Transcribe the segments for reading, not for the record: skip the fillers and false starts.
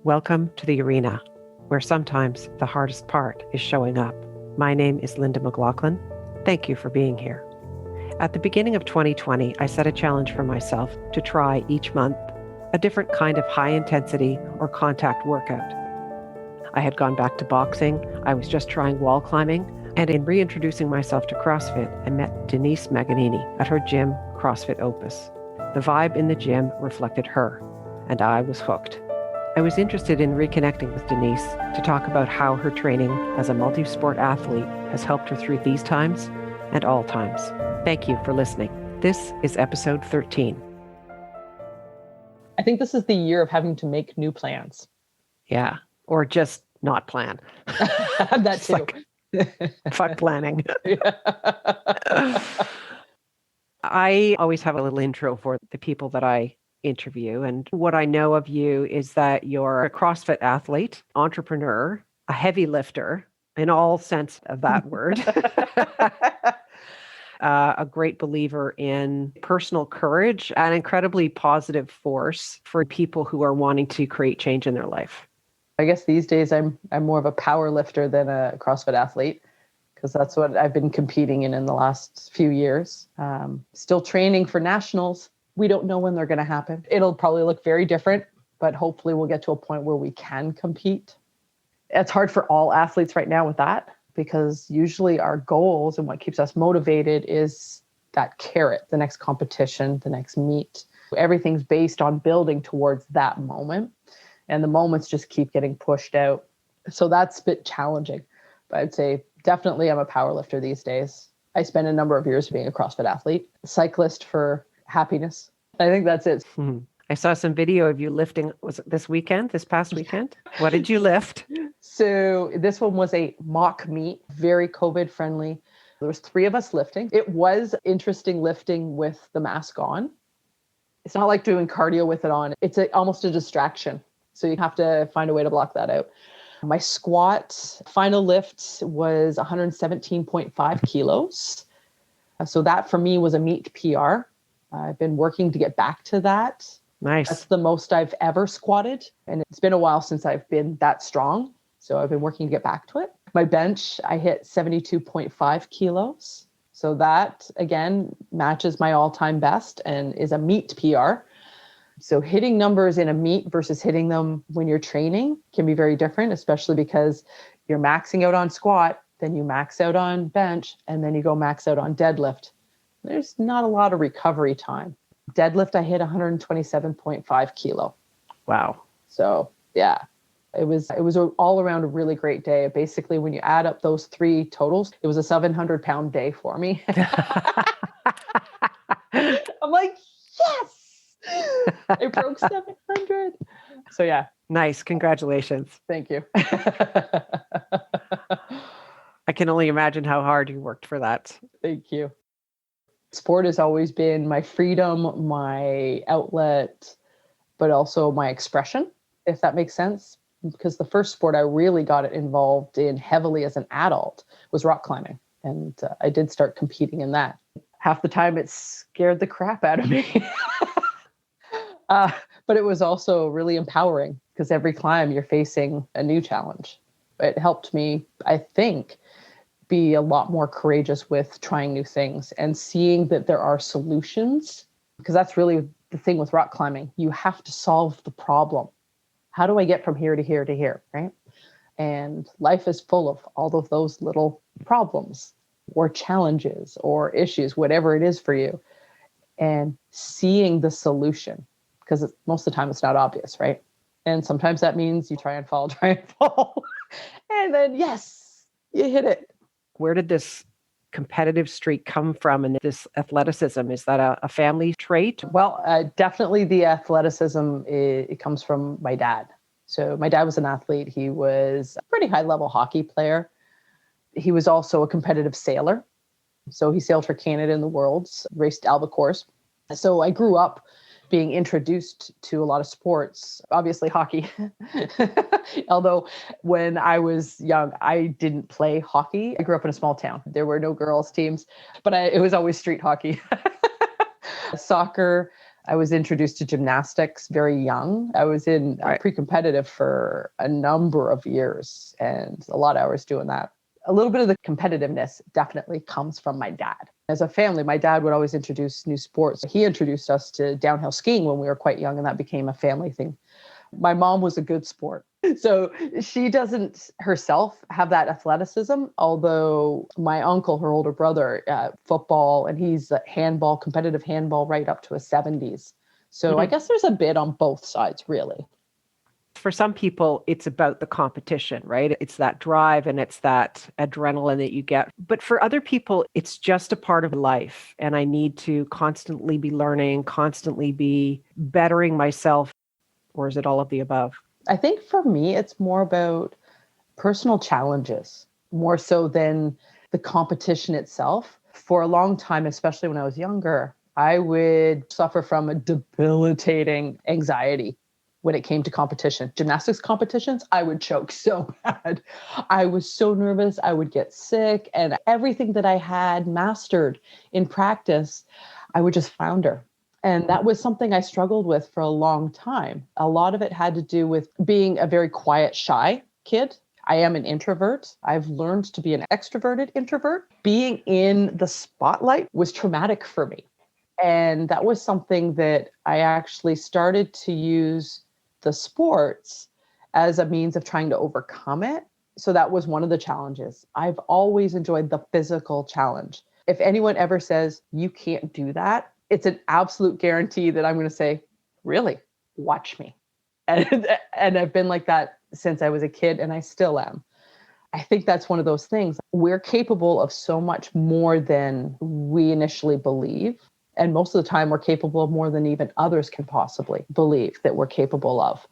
Welcome to the arena, where sometimes the hardest part is showing up. My name is Linda McLaughlin. Thank you for being here. At the beginning of 2020, I set a challenge for myself to try each month a different kind of high intensity or contact workout. I had gone back to boxing, I was just trying wall climbing, and in reintroducing myself to CrossFit, I met Denise Magnini at her gym, CrossFit Opus. The vibe in the gym reflected her, and I was hooked. I was interested in reconnecting with Denise to talk about how her training as a multi-sport athlete has helped her through these times and all times. Thank you for listening. This is episode 13. I think this is the year of having to make new plans. Yeah, or just not plan. That too. Fuck planning. I always have a little intro for the people that I interview. And what I know of you is that you're a CrossFit athlete, entrepreneur, a heavy lifter in all sense of that word, a great believer in personal courage, an incredibly positive force for people who are wanting to create change in their life. I guess these days I'm more of a power lifter than a CrossFit athlete, because that's what I've been competing in the last few years. Still training for nationals. We don't know when they're going to happen. It'll probably look very different, but hopefully we'll get to a point where we can compete. It's hard for all athletes right now with that, because usually our goals and what keeps us motivated is that carrot, the next competition, the next meet. Everything's based on building towards that moment, and the moments just keep getting pushed out. So that's a bit challenging, but I'd say definitely I'm a power lifter these days. I spent a number of years being a CrossFit athlete, cyclist for happiness. I think that's it. I saw some video of you lifting. Was it this past weekend? What did you lift? So this one was a mock meet, very COVID friendly. There was 3 of us lifting. It was interesting lifting with the mask on. It's not like doing cardio with it on. It's almost a distraction. So you have to find a way to block that out. My squat final lift was 117.5 kilos. So that for me was a meet PR. I've been working to get back to that. Nice. That's the most I've ever squatted. And it's been a while since I've been that strong. So I've been working to get back to it. My bench, I hit 72.5 kilos. So that, again, matches my all-time best and is a meet PR. So hitting numbers in a meet versus hitting them when you're training can be very different, especially because you're maxing out on squat, then you max out on bench, and then you go max out on deadlift. There's not a lot of recovery time. Deadlift, I hit 127.5 kilo. Wow. So yeah, it was all around a really great day. Basically, when you add up those 3 totals, it was a 700-pound day for me. I'm like, yes, I broke 700. So yeah. Nice. Congratulations. Thank you. I can only imagine how hard you worked for that. Thank you. Sport has always been my freedom, my outlet, but also my expression, if that makes sense. Because the first sport I really got involved in heavily as an adult was rock climbing. And I did start competing in that. Half the time it scared the crap out of me. But it was also really empowering, because every climb you're facing a new challenge. It helped me, I think, be a lot more courageous with trying new things and seeing that there are solutions, because that's really the thing with rock climbing. You have to solve the problem. How do I get from here to here to here, right? And life is full of all of those little problems or challenges or issues, whatever it is for you, and seeing the solution, because most of the time it's not obvious, right? And sometimes that means you try and fall, and then yes, you hit it. Where did this competitive streak come from, and this athleticism? Is that a family trait? Well, definitely the athleticism, it comes from my dad. So my dad was an athlete. He was a pretty high-level hockey player. He was also a competitive sailor. So he sailed for Canada in the Worlds, raced albacores. So I grew up being introduced to a lot of sports, obviously hockey. Although when I was young, I didn't play hockey. I grew up in a small town. There were no girls' teams, but it was always street hockey. Soccer, I was introduced to gymnastics very young. I was in pre-competitive for a number of years and a lot of hours doing that. A little bit of the competitiveness definitely comes from my dad. As a family, my dad would always introduce new sports. He introduced us to downhill skiing when we were quite young, and that became a family thing. My mom was a good sport. So she doesn't herself have that athleticism, although my uncle, her older brother, football, and he's handball, competitive handball right up to his 70s. So I guess there's a bit on both sides, really. For some people, it's about the competition, right? It's that drive and it's that adrenaline that you get. But for other people, it's just a part of life. And I need to constantly be learning, constantly be bettering myself. Or is it all of the above? I think for me, it's more about personal challenges, more so than the competition itself. For a long time, especially when I was younger, I would suffer from a debilitating anxiety when it came to competition. Gymnastics competitions, I would choke so bad. I was so nervous, I would get sick, and everything that I had mastered in practice, I would just flounder. And that was something I struggled with for a long time. A lot of it had to do with being a very quiet, shy kid. I am an introvert. I've learned to be an extroverted introvert. Being in the spotlight was traumatic for me. And that was something that I actually started to use the sports as a means of trying to overcome it. So that was one of the challenges. I've always enjoyed the physical challenge. If anyone ever says, you can't do that, it's an absolute guarantee that I'm going to say, really, watch me. And I've been like that since I was a kid, and I still am. I think that's one of those things. We're capable of so much more than we initially believe. And most of the time, we're capable of more than even others can possibly believe that we're capable of.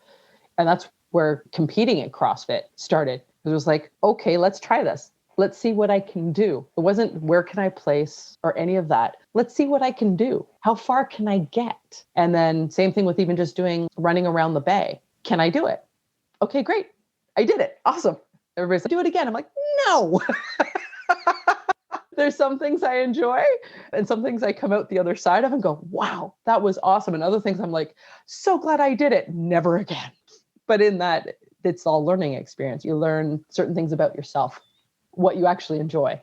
And that's where competing at CrossFit started. It was like, okay, let's try this. Let's see what I can do. It wasn't where can I place or any of that. Let's see what I can do. How far can I get? And then same thing with even just doing running around the bay. Can I do it? Okay, great. I did it. Awesome. Everybody's like, do it again. I'm like, no. There's some things I enjoy and some things I come out the other side of and go, wow, that was awesome. And other things I'm like, so glad I did it. Never again. But in that, it's all learning experience. You learn certain things about yourself, what you actually enjoy,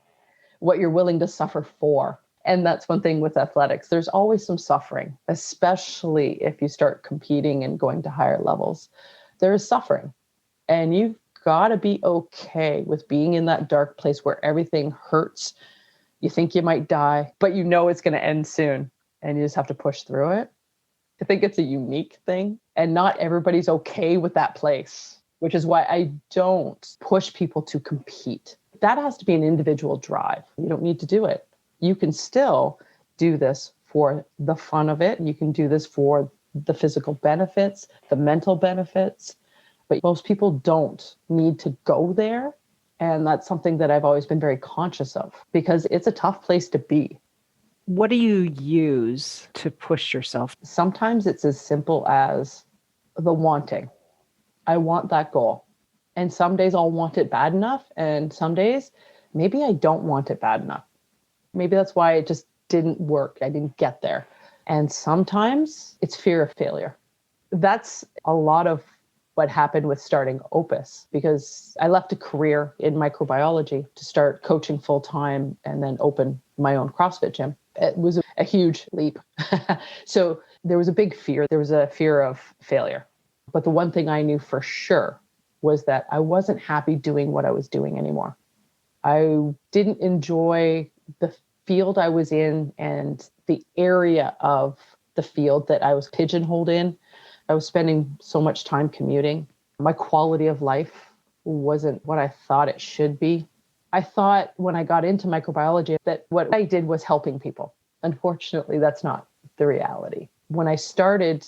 what you're willing to suffer for. And that's one thing with athletics. There's always some suffering, especially if you start competing and going to higher levels. There is suffering. And you've got to be okay with being in that dark place where everything hurts. You think you might die, but you know it's going to end soon. And you just have to push through it. I think it's a unique thing. And not everybody's okay with that place, which is why I don't push people to compete. That has to be an individual drive. You don't need to do it. You can still do this for the fun of it. You can do this for the physical benefits, the mental benefits, but most people don't need to go there. And that's something that I've always been very conscious of because it's a tough place to be. What do you use to push yourself? Sometimes it's as simple as the wanting. I want that goal. And some days I'll want it bad enough. And some days, maybe I don't want it bad enough. Maybe that's why it just didn't work. I didn't get there. And sometimes it's fear of failure. That's a lot of what happened with starting Opus, because I left a career in microbiology to start coaching full time and then open my own CrossFit gym. It was a huge leap. So there was a big fear. There was a fear of failure. But the one thing I knew for sure was that I wasn't happy doing what I was doing anymore. I didn't enjoy the field I was in and the area of the field that I was pigeonholed in. I was spending so much time commuting. My quality of life wasn't what I thought it should be. I thought when I got into microbiology that what I did was helping people. Unfortunately, that's not the reality. When I started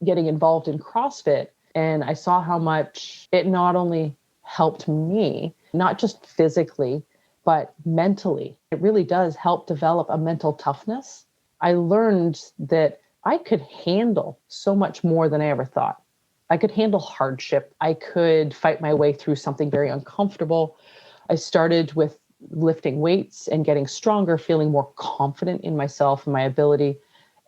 getting involved in CrossFit and I saw how much it not only helped me, not just physically, but mentally, it really does help develop a mental toughness. I learned that I could handle so much more than I ever thought. I could handle hardship. I could fight my way through something very uncomfortable. I started with lifting weights and getting stronger, feeling more confident in myself and my ability.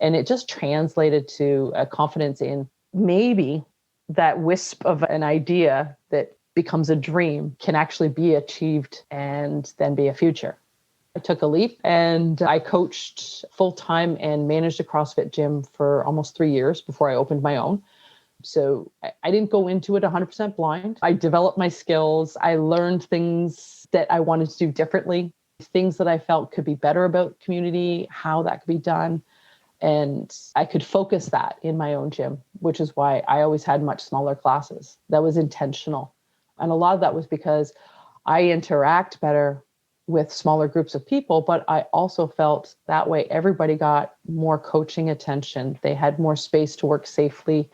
And it just translated to a confidence in maybe that wisp of an idea that becomes a dream can actually be achieved and then be a future. I took a leap and I coached full time and managed a CrossFit gym for almost 3 years before I opened my own. So I didn't go into it 100% blind. I developed my skills. I learned things that I wanted to do differently, things that I felt could be better about community, how that could be done. And I could focus that in my own gym, which is why I always had much smaller classes. That was intentional. And a lot of that was because I interact better with smaller groups of people, but I also felt that way everybody got more coaching attention. They had more space to work safely.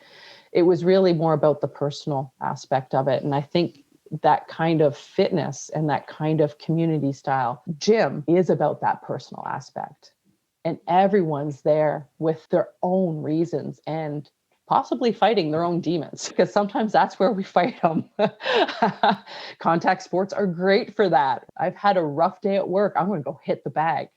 It was really more about the personal aspect of it. And I think that kind of fitness and that kind of community style gym is about that personal aspect. And everyone's there with their own reasons and possibly fighting their own demons, because sometimes that's where we fight them. Contact sports are great for that. I've had a rough day at work. I'm going to go hit the bag.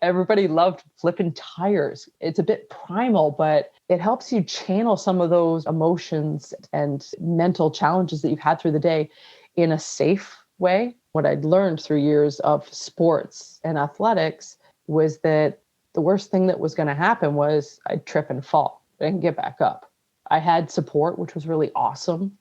Everybody loved flipping tires. It's a bit primal, but it helps you channel some of those emotions and mental challenges that you've had through the day in a safe way. What I'd learned through years of sports and athletics was that the worst thing that was going to happen was I'd trip and fall and get back up. I had support, which was really awesome.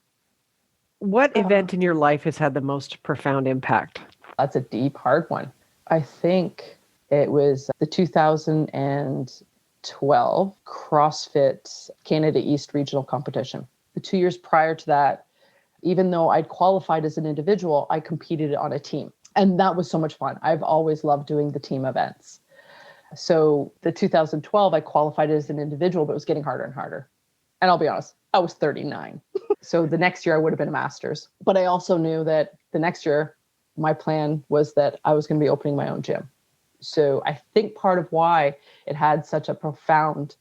What event in your life has had the most profound impact? That's a deep, hard one. I think it was the 2012 CrossFit Canada East Regional Competition. The 2 years prior to that, even though I'd qualified as an individual, I competed on a team. And that was so much fun. I've always loved doing the team events. So the 2012, I qualified as an individual, but it was getting harder and harder. And I'll be honest, I was 39. So the next year I would have been a master's. But I also knew that the next year, my plan was that I was going to be opening my own gym. So I think part of why it had such a profound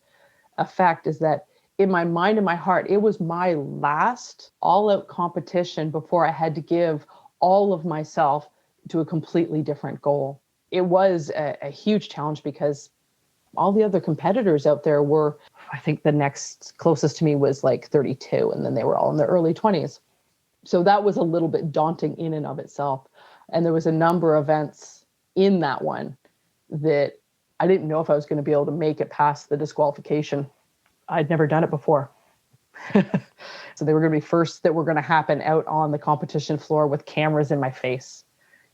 effect is that in my mind and my heart, it was my last all-out competition before I had to give all of myself to a completely different goal. It was a huge challenge because all the other competitors out there were, I think the next closest to me was like 32, and then they were all in their early 20s. So that was a little bit daunting in and of itself. And there was a number of events in that one that I didn't know if I was going to be able to make it past the disqualification. I'd never done it before. So they were going to be first that were going to happen out on the competition floor with cameras in my face.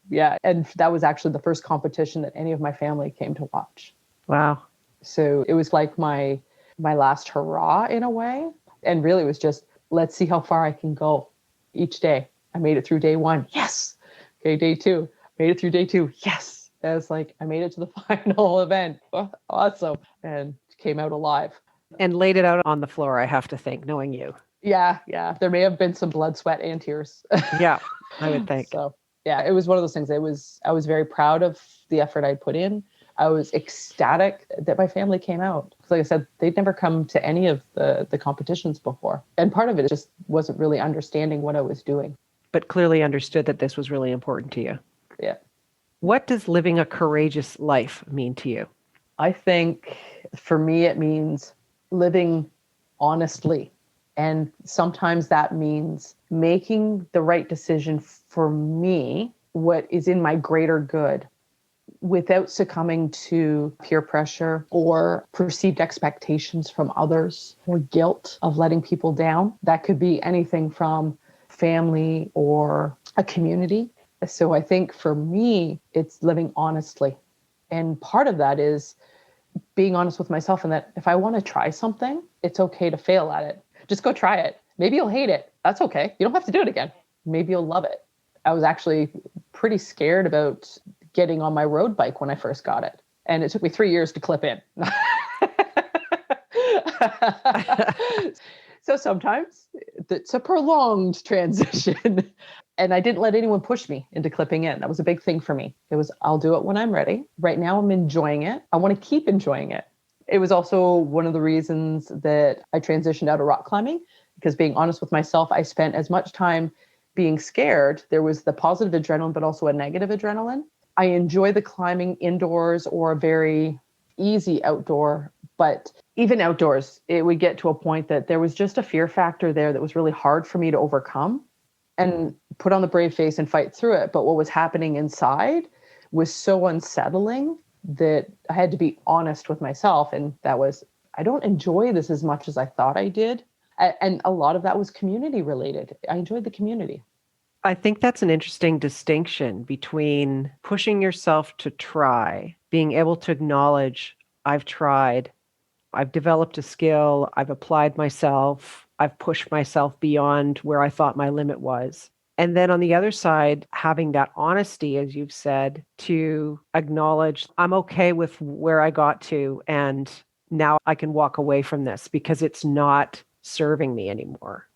Yeah. And that was actually the first competition that any of my family came to watch. Wow. So it was like my last hurrah in a way. And really it was just, let's see how far I can go each day. I made it through day 1. Yes. Okay. Day 2, made it through day 2. Yes. And it's like, I made it to the final event. Oh, awesome. And came out alive. And laid it out on the floor, I have to think, knowing you. Yeah. Yeah. There may have been some blood, sweat, and tears. Yeah, I would think. So yeah, it was one of those things. I was very proud of the effort I put in. I was ecstatic that my family came out. Like I said, they'd never come to any of the competitions before. And part of it just wasn't really understanding what I was doing. But clearly understood that this was really important to you. Yeah. What does living a courageous life mean to you? I think for me, it means living honestly. And sometimes that means making the right decision for me, what is in my greater good, without succumbing to peer pressure or perceived expectations from others or guilt of letting people down. That could be anything from family or a community. So I think for me, it's living honestly. And part of that is being honest with myself, and that if I want to try something, it's okay to fail at it. Just go try it. Maybe you'll hate it. That's okay. You don't have to do it again. Maybe you'll love it. I was actually pretty scared about getting on my road bike when I first got it. And it took me 3 years to clip in. So sometimes it's a prolonged transition. And I didn't let anyone push me into clipping in. That was a big thing for me. It was, I'll do it when I'm ready. Right now I'm enjoying it. I want to keep enjoying it. It was also one of the reasons that I transitioned out of rock climbing, because being honest with myself, I spent as much time being scared. There was the positive adrenaline, but also a negative adrenaline. I enjoy the climbing indoors or very easy outdoor, But even outdoors, it would get to a point that there was just a fear factor there that was really hard for me to overcome and put on the brave face and fight through it. But what was happening inside was so unsettling that I had to be honest with myself. And that was, I don't enjoy this as much as I thought I did. And a lot of that was community related. I enjoyed the community. I think that's an interesting distinction between pushing yourself to try, being able to acknowledge, I've tried, I've developed a skill, I've applied myself, I've pushed myself beyond where I thought my limit was. And then on the other side, having that honesty, as you've said, to acknowledge I'm okay with where I got to, and now I can walk away from this because it's not serving me anymore.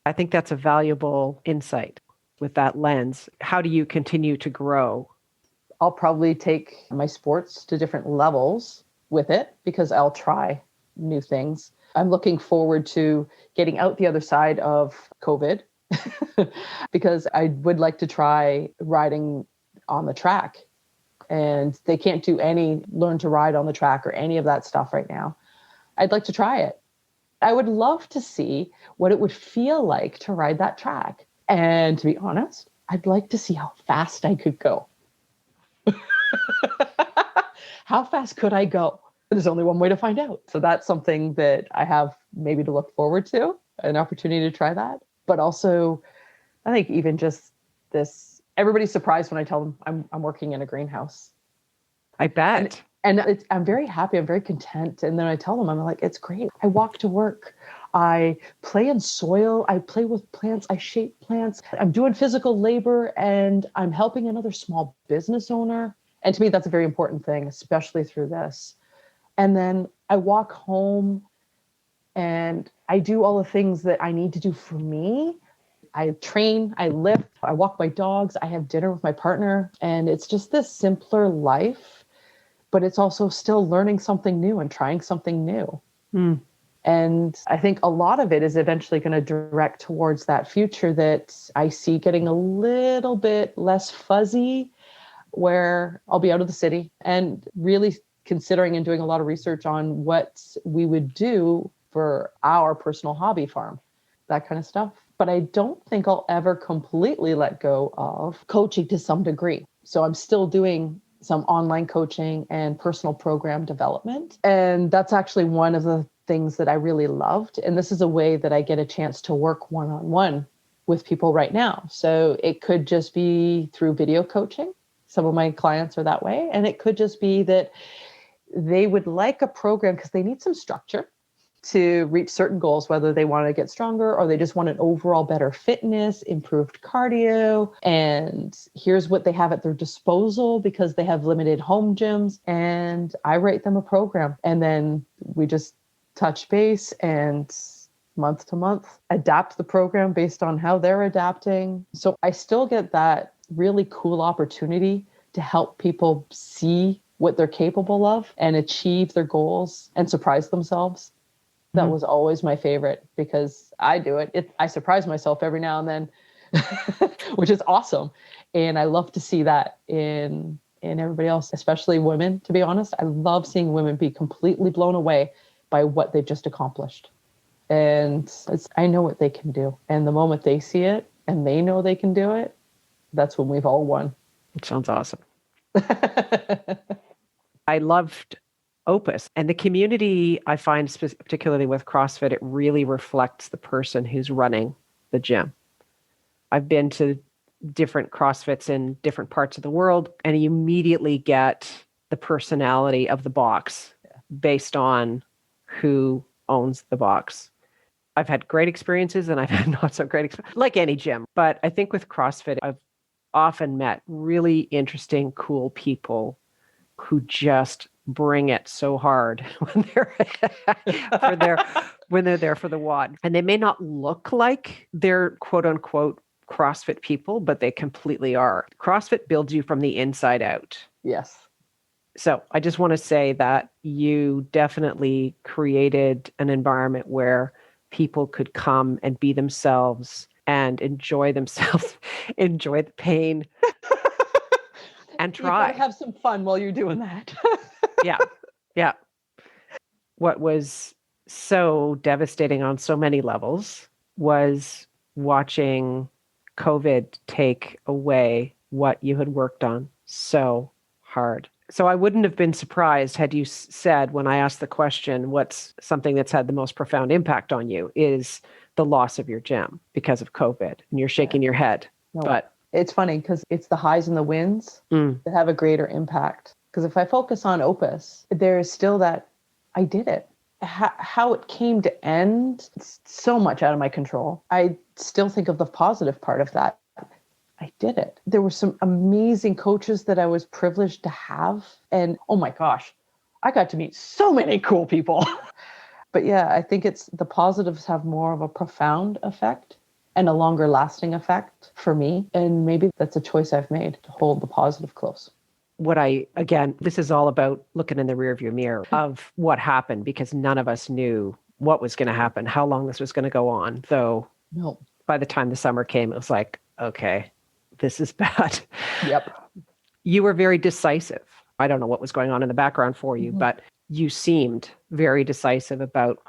I think that's a valuable insight with that lens. How do you continue to grow? I'll probably take my sports to different levels with it because I'll try new things. I'm looking forward to getting out the other side of COVID because I would like to try riding on the track. And they can't do any learn to ride on the track or any of that stuff right now. I'd like to try it. I would love to see what it would feel like to ride that track. And to be honest, I'd like to see how fast I could go. How fast could I go? There's only one way to find out. So that's something that I have maybe to look forward to, an opportunity to try that. But also, I think even just this, everybody's surprised when I tell them I'm working in a greenhouse. I bet. And I'm very happy. I'm very content. And then I tell them, I'm like, it's great. I walk to work. I play in soil. I play with plants. I shape plants. I'm doing physical labor and I'm helping another small business owner. And to me, that's a very important thing, especially through this. And then I walk home and I do all the things that I need to do for me. I train, I lift, I walk my dogs, I have dinner with my partner. And it's just this simpler life, but it's also still learning something new and trying something new. Mm. And I think a lot of it is eventually going to direct towards that future that I see getting a little bit less fuzzy, where I'll be out of the city and really considering and doing a lot of research on what we would do for our personal hobby farm, that kind of stuff. But I don't think I'll ever completely let go of coaching to some degree. So I'm still doing some online coaching and personal program development. And that's actually one of the things that I really loved. And this is a way that I get a chance to work one-on-one with people right now. So it could just be through video coaching. Some of my clients are that way. And it could just be that they would like a program because they need some structure to reach certain goals, whether they want to get stronger or they just want an overall better fitness, improved cardio. And here's what they have at their disposal because they have limited home gyms. And I write them a program. And then we just touch base and month to month adapt the program based on how they're adapting. So I still get that really cool opportunity to help people see what they're capable of and achieve their goals and surprise themselves. That was always my favorite because I do it. I surprise myself every now and then, which is awesome. And I love to see that in everybody else, especially women, to be honest. I love seeing women be completely blown away by what they've just accomplished. And I know what they can do. And the moment they see it and they know they can do it, that's when we've all won. It sounds awesome. I loved Opus and the community. I find particularly with CrossFit, it really reflects the person who's running the gym. I've been to different CrossFits in different parts of the world, and you immediately get the personality of the box based on who owns the box. I've had great experiences and I've had not so great experiences, like any gym. But I think with CrossFit, I've often met really interesting, cool people who just bring it so hard when they're when they're there for the WOD. And they may not look like they're quote unquote CrossFit people, but they completely are. CrossFit builds you from the inside out. Yes. So I just want to say that you definitely created an environment where people could come and be themselves and enjoy themselves, enjoy the pain, and try. You gotta have some fun while you're doing that. Yeah. what was so devastating on so many levels was watching COVID take away what you had worked on so hard. So I wouldn't have been surprised had you said, when I asked the question, what's something that's had the most profound impact on you, is the loss of your gym because of COVID. And you're shaking your head. No, but it's funny because it's the highs and the wins that have a greater impact. Because if I focus on Opus, there is still that I did it. How it came to end, it's so much out of my control. I still think of the positive part of that. I did it. There were some amazing coaches that I was privileged to have. And oh my gosh, I got to meet so many cool people. But yeah, I think it's the positives have more of a profound effect and a longer lasting effect for me. And maybe that's a choice I've made, to hold the positive close. Again, this is all about looking in the rearview mirror of what happened, because none of us knew what was going to happen, how long this was going to go on. Though by the time the summer came, it was like, okay, this is bad. Yep. You were very decisive. I don't know what was going on in the background for you, but you seemed very decisive about,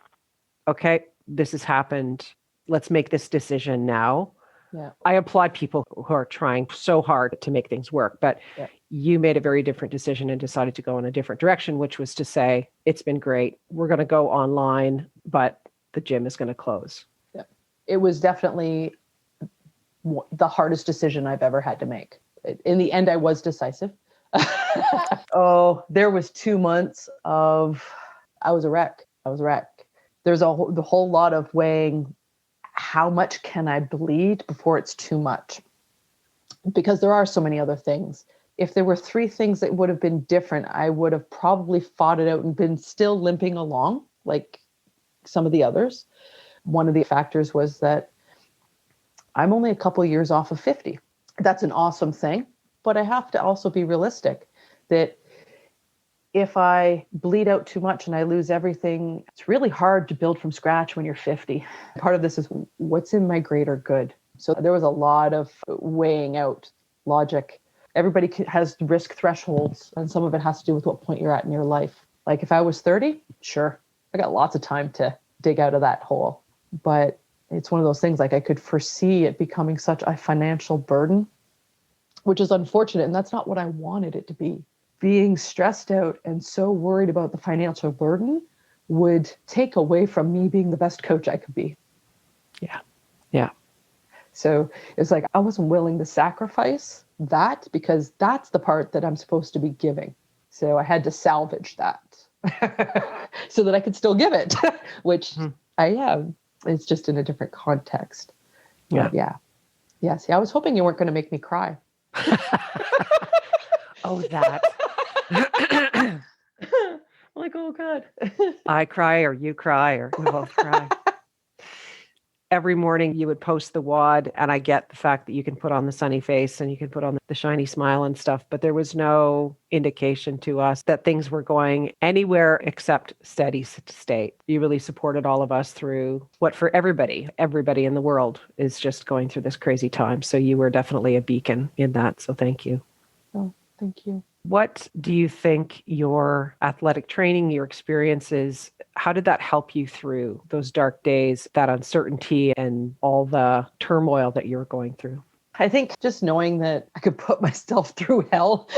okay, this has happened. Let's make this decision now. Yeah. I applaud people who are trying so hard to make things work, but you made a very different decision and decided to go in a different direction, which was to say, it's been great. We're going to go online, but the gym is going to close. Yeah. It was definitely the hardest decision I've ever had to make. In the end, I was decisive. There was 2 months of, I was a wreck. There's the whole lot of weighing, how much can I bleed before it's too much? Because there are so many other things. If there were 3 things that would have been different, I would have probably fought it out and been still limping along like some of the others. One of the factors was that I'm only a couple of years off of 50. That's an awesome thing, but I have to also be realistic that if I bleed out too much and I lose everything, it's really hard to build from scratch when you're 50. Part of this is what's in my greater good. So there was a lot of weighing out logic. Everybody has risk thresholds, and some of it has to do with what point you're at in your life. Like if I was 30, sure, I got lots of time to dig out of that hole. But it's one of those things, like I could foresee it becoming such a financial burden, which is unfortunate. And that's not what I wanted it to be. Being stressed out and so worried about the financial burden would take away from me being the best coach I could be. Yeah. Yeah. So it's like I wasn't willing to sacrifice that, because that's the part that I'm supposed to be giving. So I had to salvage that so that I could still give it, which I am. It's just in a different context. Yeah. But yeah. See, I was hoping you weren't going to make me cry. Oh, that. I'm like, oh God. I cry or you cry or we both cry. Every morning you would post the WOD, and I get the fact that you can put on the sunny face and you can put on the shiny smile and stuff, but there was no indication to us that things were going anywhere except steady state. You really supported all of us through what, for everybody in the world is just going through this crazy time. So you were definitely a beacon in that. So thank you. Oh, thank you. What do you think your athletic training, your experiences, how did that help you through those dark days, that uncertainty and all the turmoil that you were going through? I think just knowing that I could put myself through hell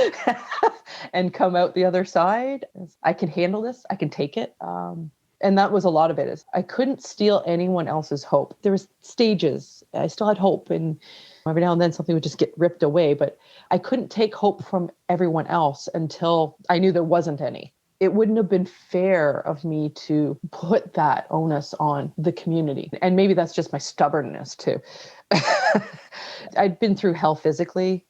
and come out the other side, I can handle this, I can take it. And that was a lot of it, is I couldn't steal anyone else's hope. There was stages. I still had hope, and every now and then something would just get ripped away, but I couldn't take hope from everyone else until I knew there wasn't any. It wouldn't have been fair of me to put that onus on the community. And maybe that's just my stubbornness too. I'd been through hell physically,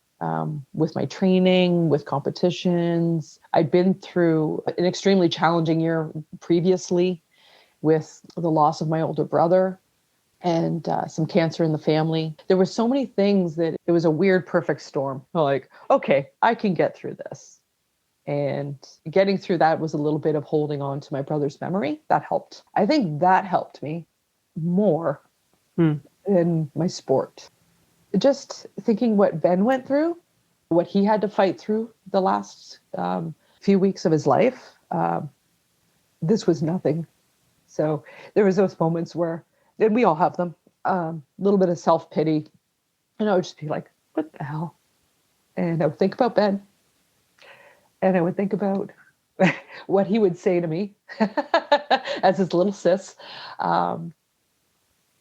with my training, with competitions. I'd been through an extremely challenging year previously with the loss of my older brother and some cancer in the family. There were so many things that it was a weird, perfect storm. Like, okay, I can get through this. And getting through that was a little bit of holding on to my brother's memory. That helped. I think that helped me more than my sport. Just thinking what Ben went through, what he had to fight through the last few weeks of his life, this was nothing. So there was those moments where, and we all have them, a little bit of self-pity. And I would just be like, what the hell? And I would think about Ben. And I would think about what he would say to me as his little sis. And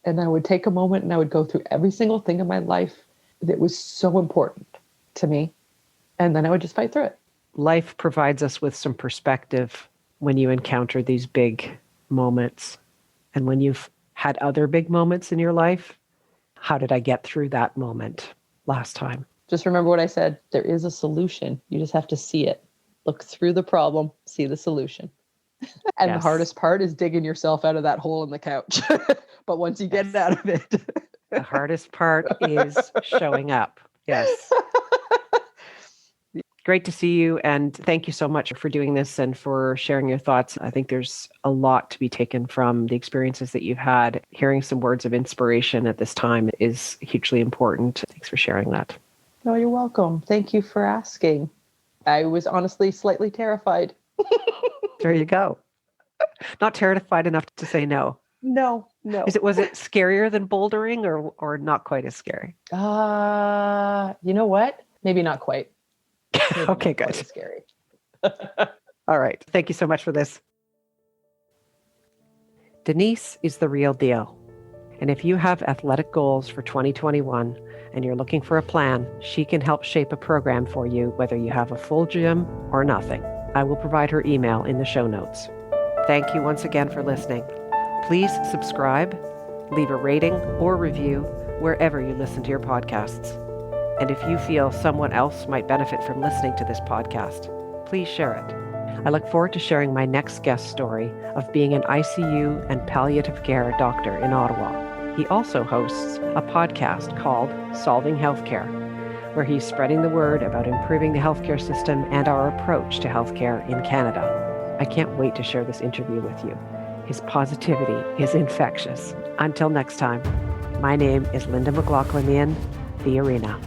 I would take a moment and I would go through every single thing in my life that was so important to me. And then I would just fight through it. Life provides us with some perspective when you encounter these big moments. And when you've had other big moments in your life, how did I get through that moment last time? Just remember what I said. There is a solution. You just have to see it. Look through the problem, see the solution. And Yes. The hardest part is digging yourself out of that hole in the couch. But once you get out of it. The hardest part is showing up. Yes. Great to see you. And thank you so much for doing this and for sharing your thoughts. I think there's a lot to be taken from the experiences that you've had. Hearing some words of inspiration at this time is hugely important. Thanks for sharing that. No, you're welcome. Thank you for asking. I was honestly slightly terrified. There you go. Not terrified enough to say no. No. Was it scarier than bouldering or not quite as scary? You know what? Maybe not quite. Maybe Okay, not good. quite as scary. All right. Thank you so much for this. Denise is the real deal. And if you have athletic goals for 2021 and you're looking for a plan, she can help shape a program for you, whether you have a full gym or nothing. I will provide her email in the show notes. Thank you once again for listening. Please subscribe, leave a rating or review wherever you listen to your podcasts. And if you feel someone else might benefit from listening to this podcast, please share it. I look forward to sharing my next guest story of being an ICU and palliative care doctor in Ottawa. He also hosts a podcast called Solving Healthcare, where he's spreading the word about improving the healthcare system and our approach to healthcare in Canada. I can't wait to share this interview with you. His positivity is infectious. Until next time, my name is Linda McLaughlin in The Arena.